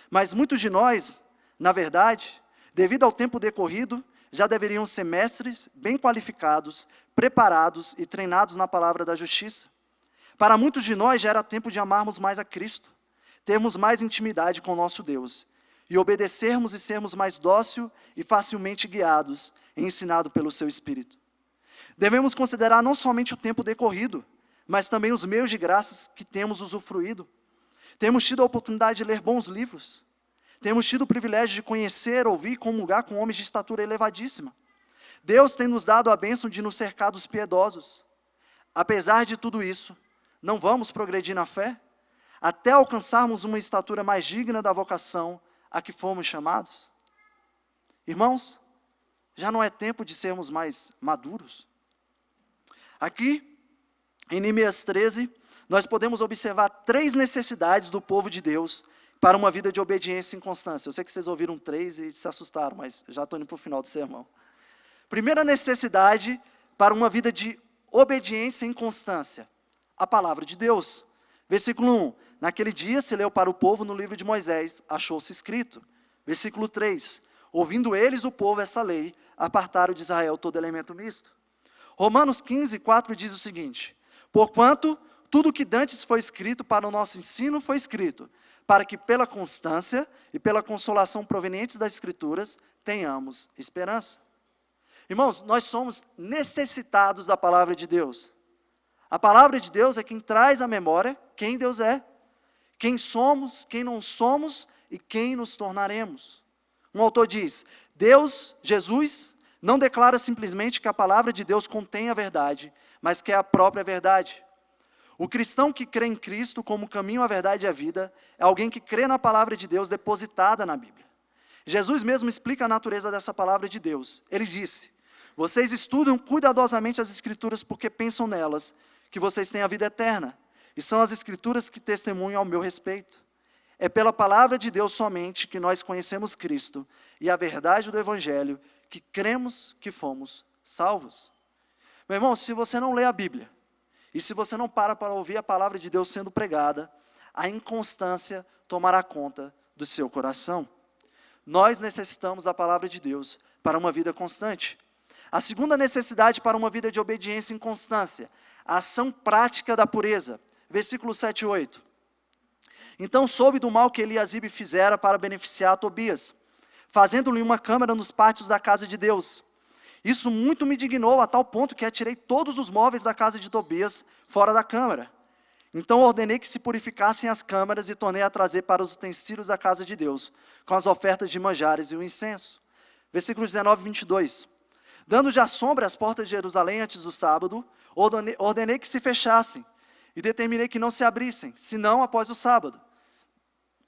Speaker 1: Mas muitos de nós, na verdade, devido ao tempo decorrido, já deveriam ser mestres, bem qualificados, preparados e treinados na palavra da justiça. Para muitos de nós já era tempo de amarmos mais a Cristo, termos mais intimidade com o nosso Deus, e obedecermos e sermos mais dócil e facilmente guiados e ensinados pelo seu Espírito. Devemos considerar não somente o tempo decorrido, mas também os meios de graças que temos usufruído. Temos tido a oportunidade de ler bons livros. Temos tido o privilégio de conhecer, ouvir e comungar com homens de estatura elevadíssima. Deus tem nos dado a bênção de nos cercar dos piedosos. Apesar de tudo isso, não vamos progredir na fé, até alcançarmos uma estatura mais digna da vocação a que fomos chamados? Irmãos, já não é tempo de sermos mais maduros? Aqui, em Neemias 13, nós podemos observar 3 necessidades do povo de Deus para uma vida de obediência e constância. Eu sei que vocês ouviram 3 e se assustaram, mas já estou indo para o final do sermão. Primeira necessidade para uma vida de obediência e constância: a palavra de Deus. Versículo 1. Naquele dia se leu para o povo no livro de Moisés, achou-se escrito. Versículo 3. Ouvindo eles, o povo, essa lei, apartaram de Israel todo elemento misto. Romanos 15, 4 diz o seguinte: porquanto tudo o que dantes foi escrito para o nosso ensino foi escrito, para que pela constância e pela consolação provenientes das Escrituras tenhamos esperança. Irmãos, nós somos necessitados da palavra de Deus. A palavra de Deus é quem traz à memória quem Deus é, quem somos, quem não somos e quem nos tornaremos. Um autor diz: Deus, Jesus, não declara simplesmente que a palavra de Deus contém a verdade, mas que é a própria verdade. O cristão que crê em Cristo como caminho, a verdade e a vida, é alguém que crê na palavra de Deus depositada na Bíblia. Jesus mesmo explica a natureza dessa palavra de Deus. Ele disse: vocês estudam cuidadosamente as Escrituras porque pensam nelas, que vocês têm a vida eterna. E são as Escrituras que testemunham ao meu respeito. É pela palavra de Deus somente que nós conhecemos Cristo e a verdade do Evangelho, que cremos que fomos salvos. Meu irmão, se você não lê a Bíblia, e se você não para ouvir a palavra de Deus sendo pregada, a inconstância tomará conta do seu coração. Nós necessitamos da palavra de Deus para uma vida constante. A segunda necessidade para uma vida de obediência e inconstância, a ação prática da pureza. Versículos 7 e 8. Então soube do mal que Eliasibe fizera para beneficiar a Tobias, fazendo-lhe uma câmara nos pátios da casa de Deus. Isso muito me indignou a tal ponto que atirei todos os móveis da casa de Tobias fora da câmara. Então ordenei que se purificassem as câmaras e tornei a trazer para os utensílios da casa de Deus, com as ofertas de manjares e o incenso. Versículos 19 e 22. Dando já sombra às portas de Jerusalém antes do sábado, ordenei que se fechassem, e determinei que não se abrissem, senão após o sábado.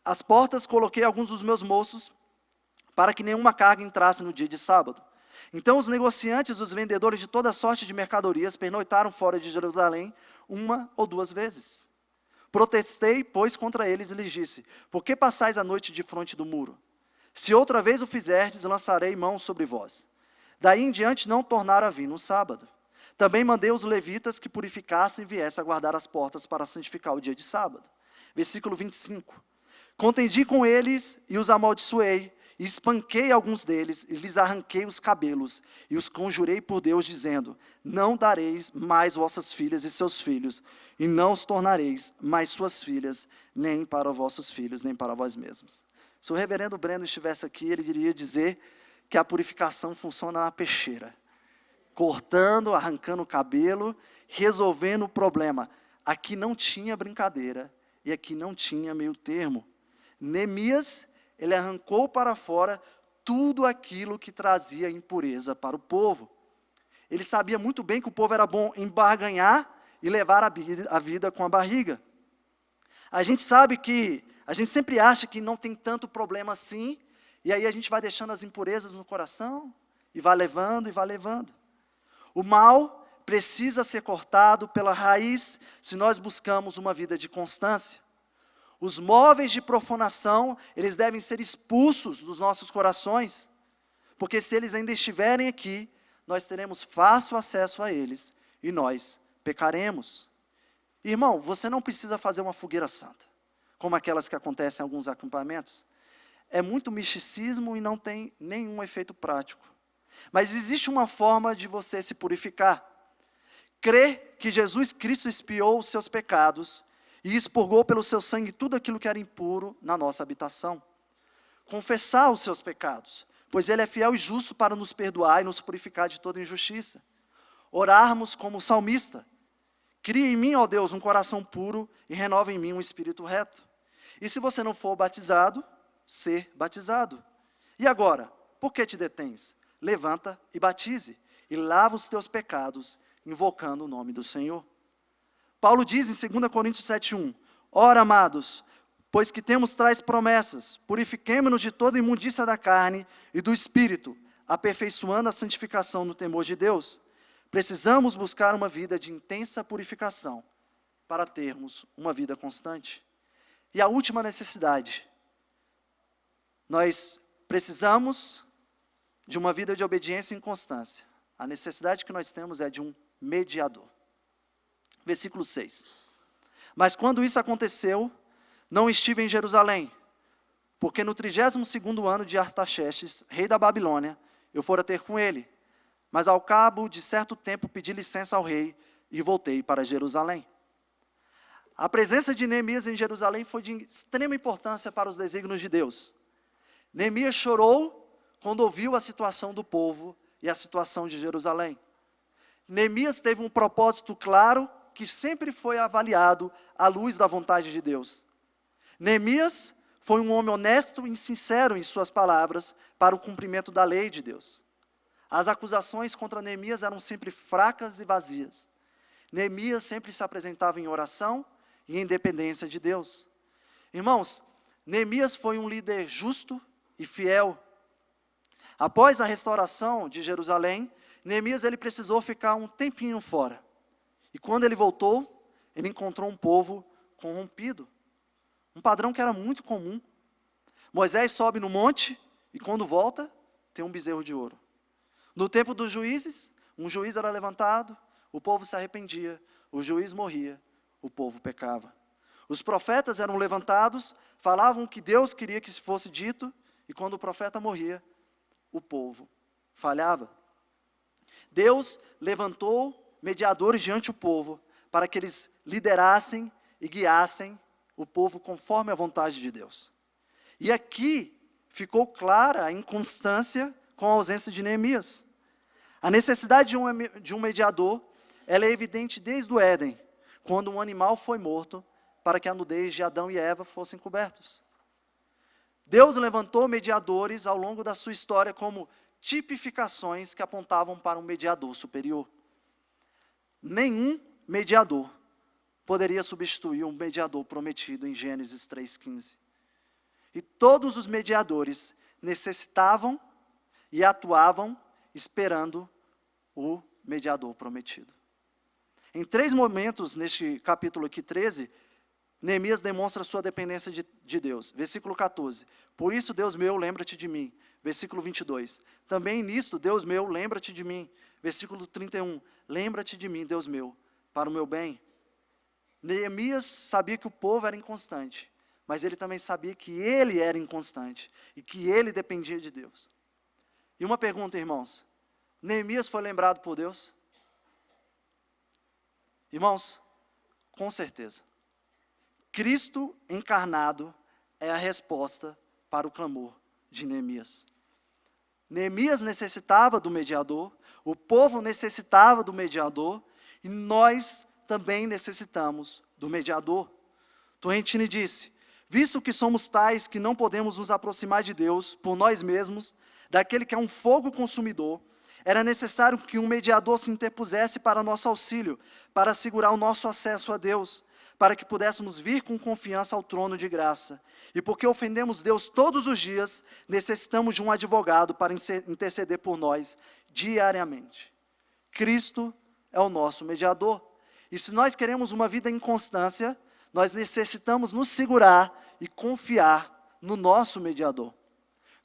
Speaker 1: As portas coloquei alguns dos meus moços, para que nenhuma carga entrasse no dia de sábado. Então os negociantes, os vendedores de toda sorte de mercadorias, pernoitaram fora de Jerusalém 1 ou 2 vezes. Protestei, pois, contra eles e lhes disse: por que passais a noite defronte do muro? Se outra vez o fizerdes, lançarei mão sobre vós. Daí em diante não tornaram a vir no sábado. Também mandei os levitas que purificassem e viessem a guardar as portas para santificar o dia de sábado. Versículo 25. Contendi com eles e os amaldiçoei, e espanquei alguns deles, e lhes arranquei os cabelos, e os conjurei por Deus, dizendo: não dareis mais vossas filhas e seus filhos, e não os tornareis mais suas filhas, nem para vossos filhos, nem para vós mesmos. Se o reverendo Breno estivesse aqui, ele iria dizer que a purificação funciona na peixeira, cortando, arrancando o cabelo, resolvendo o problema. Aqui não tinha brincadeira, e aqui não tinha meio termo. Neemias, ele arrancou para fora tudo aquilo que trazia impureza para o povo. Ele sabia muito bem que o povo era bom em barganhar e levar a vida com a barriga. A gente sabe que, a gente sempre acha que não tem tanto problema assim, e aí a gente vai deixando as impurezas no coração, e vai levando, e vai levando. O mal precisa ser cortado pela raiz, se nós buscamos uma vida de constância. Os móveis de profanação, eles devem ser expulsos dos nossos corações, porque se eles ainda estiverem aqui, nós teremos fácil acesso a eles, e nós pecaremos. Irmão, você não precisa fazer uma fogueira santa, como aquelas que acontecem em alguns acampamentos. É muito misticismo e não tem nenhum efeito prático. Mas existe uma forma de você se purificar. Crer que Jesus Cristo expiou os seus pecados e expurgou pelo seu sangue tudo aquilo que era impuro na nossa habitação. Confessar os seus pecados, pois Ele é fiel e justo para nos perdoar e nos purificar de toda injustiça. Orarmos como o salmista: cria em mim, ó Deus, um coração puro e renova em mim um espírito reto. E se você não for batizado, ser batizado. E agora, por que te detens? Levanta e batize, e lava os teus pecados, invocando o nome do Senhor. Paulo diz em 2 Coríntios 7,1, ora, amados, pois que temos tais promessas, purifiquemo-nos de toda imundícia da carne e do espírito, aperfeiçoando a santificação no temor de Deus. Precisamos buscar uma vida de intensa purificação, para termos uma vida constante. E a última necessidade, nós precisamos de uma vida de obediência e inconstância. A necessidade que nós temos é de um mediador. Versículo 6. Mas quando isso aconteceu, não estive em Jerusalém, porque no 32º ano de Artaxerxes, rei da Babilônia, eu fora ter com ele. Mas ao cabo de certo tempo pedi licença ao rei e voltei para Jerusalém. A presença de Neemias em Jerusalém foi de extrema importância para os desígnios de Deus. Neemias chorou quando ouviu a situação do povo e a situação de Jerusalém. Neemias teve um propósito claro que sempre foi avaliado à luz da vontade de Deus. Neemias foi um homem honesto e sincero em suas palavras para o cumprimento da lei de Deus. As acusações contra Neemias eram sempre fracas e vazias. Neemias sempre se apresentava em oração e em dependência de Deus. Irmãos, Neemias foi um líder justo e fiel. Após a restauração de Jerusalém, Neemias ele precisou ficar um tempinho fora. E quando ele voltou, ele encontrou um povo corrompido. Um padrão que era muito comum. Moisés sobe no monte e quando volta, tem um bezerro de ouro. No tempo dos juízes, um juiz era levantado, o povo se arrependia, o juiz morria, o povo pecava. Os profetas eram levantados, falavam o que Deus queria que fosse dito, e quando o profeta morria, o povo falhava. Deus levantou mediadores diante do povo, para que eles liderassem e guiassem o povo conforme a vontade de Deus. E aqui ficou clara a inconstância com a ausência de Neemias. A necessidade de um mediador, ela é evidente desde o Éden, quando um animal foi morto, para que a nudez de Adão e Eva fossem cobertos. Deus levantou mediadores ao longo da sua história como tipificações que apontavam para um mediador superior. Nenhum mediador poderia substituir um mediador prometido em Gênesis 3,15. E todos os mediadores necessitavam e atuavam esperando o mediador prometido. Em 3 momentos, neste capítulo aqui, 13, Neemias demonstra sua dependência de Deus. Versículo 14. Por isso, Deus meu, lembra-te de mim. Versículo 22. Também nisto, Deus meu, lembra-te de mim. Versículo 31. Lembra-te de mim, Deus meu, para o meu bem. Neemias sabia que o povo era inconstante, mas ele também sabia que ele era inconstante e que ele dependia de Deus. E uma pergunta, irmãos. Neemias foi lembrado por Deus? Irmãos, com certeza. Cristo encarnado é a resposta para o clamor de Neemias. Neemias necessitava do mediador, o povo necessitava do mediador, e nós também necessitamos do mediador. Torrentini disse: visto que somos tais que não podemos nos aproximar de Deus por nós mesmos, daquele que é um fogo consumidor, era necessário que um mediador se interpusesse para nosso auxílio, para assegurar o nosso acesso a Deus, para que pudéssemos vir com confiança ao trono de graça. E porque ofendemos Deus todos os dias, necessitamos de um advogado para interceder por nós diariamente. Cristo é o nosso mediador. E se nós queremos uma vida em constância, nós necessitamos nos segurar e confiar no nosso mediador.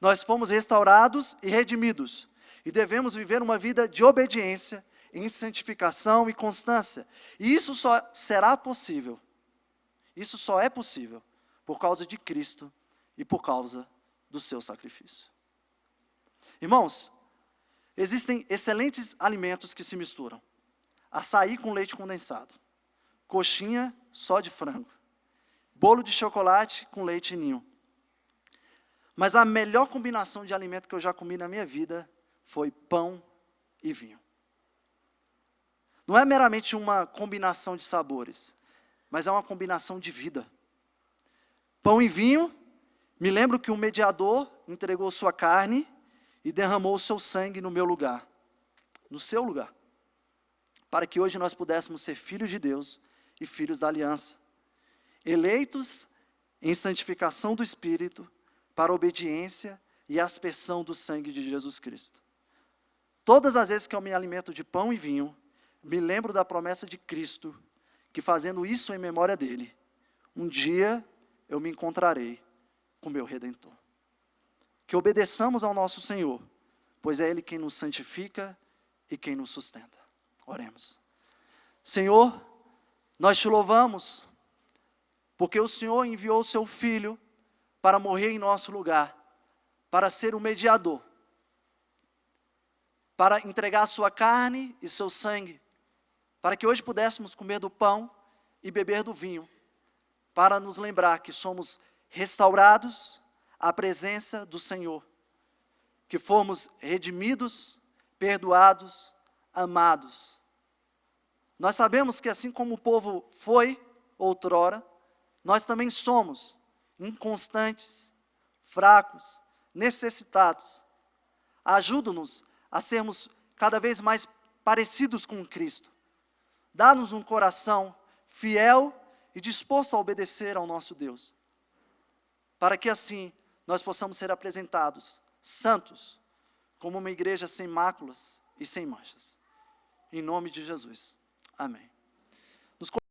Speaker 1: Nós fomos restaurados e redimidos, e devemos viver uma vida de obediência, em santificação e constância. E isso só será possível, isso só é possível por causa de Cristo e por causa do seu sacrifício. Irmãos, existem excelentes alimentos que se misturam. Açaí com leite condensado, coxinha só de frango, bolo de chocolate com leite ninho. Mas a melhor combinação de alimento que eu já comi na minha vida foi pão e vinho. Não é meramente uma combinação de sabores, mas é uma combinação de vida. Pão e vinho, me lembro que um mediador entregou sua carne e derramou o seu sangue no meu lugar, no seu lugar, para que hoje nós pudéssemos ser filhos de Deus e filhos da aliança, eleitos em santificação do Espírito, para a obediência e a aspersão do sangue de Jesus Cristo. Todas as vezes que eu me alimento de pão e vinho, me lembro da promessa de Cristo, que fazendo isso em memória dele, um dia eu me encontrarei com meu Redentor. Que obedeçamos ao nosso Senhor, pois é Ele quem nos santifica e quem nos sustenta. Oremos. Senhor, nós te louvamos, porque o Senhor enviou o seu Filho para morrer em nosso lugar, para ser o mediador, para entregar a sua carne e seu sangue, para que hoje pudéssemos comer do pão e beber do vinho, para nos lembrar que somos restaurados à presença do Senhor, que fomos redimidos, perdoados, amados. Nós sabemos que assim como o povo foi outrora, nós também somos inconstantes, fracos, necessitados. Ajuda-nos a sermos cada vez mais parecidos com Cristo. Dá-nos um coração fiel e disposto a obedecer ao nosso Deus, para que assim nós possamos ser apresentados santos, como uma igreja sem máculas e sem manchas. Em nome de Jesus. Amém.